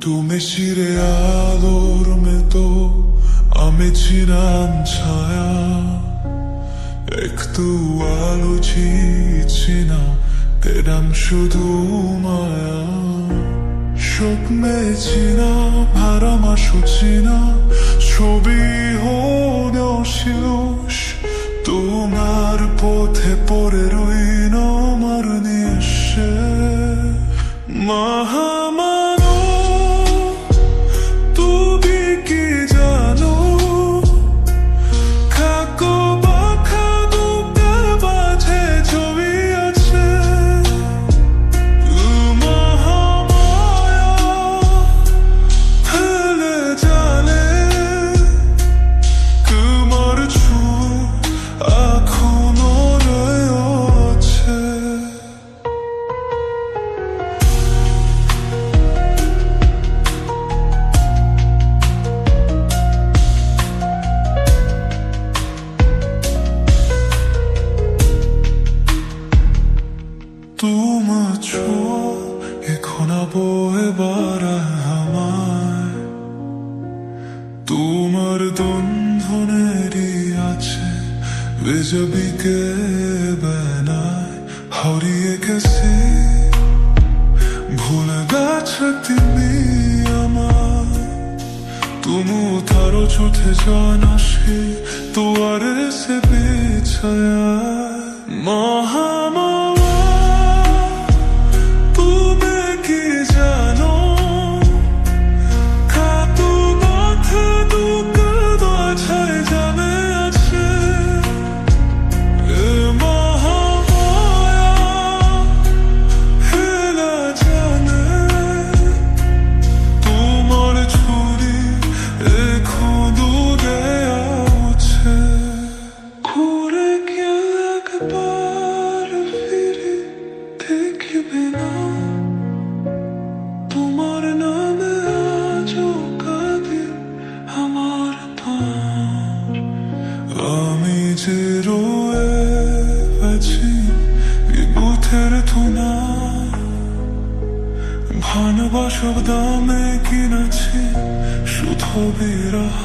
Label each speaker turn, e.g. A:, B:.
A: 어둠의 실의 알ormeto 아메지난 ছায়া একটু আলো ঝিয়েছিনা পেলাম শুধু মায়া স্বপ্নে চিনা 바람 아쉬지나 ছবি হনশিউশ তোমার পথে পড়ে রই না মারনি এসে মহামানো তুমি কি জানো খাকো বাখানো মাঝে ছবি আছে মহামায়া ফেলে জানে তোমার ছোঁয়া এখনো রয়েছে তোমার ছোঁয়া এখন বয়ে বেড়ায় আমায় তোমার বন্ধনেরই আছে ভেজা বিকেবেলায় হারিয়ে গেছি ভুলে গেছে তুমি আমায় তুমি তারও ছুটে জানাসি তোমার সে বিছায়া মহামায়া তুমি কি জানো খাতু মাথা দুঃখ বাছাই জানে আছে মহামায়া হেলা জানে তোমার ছুরি এখন দূরে আছে ঘুরে গিয়ে একবার ফিরে দেখবে না তোমার নামে আজও কাঁদে আমার প্রাণ আমি যে রয়ে আছি বিপথের ধুনা ভালোবাসার দামে কিনেছি শুধু বিরহ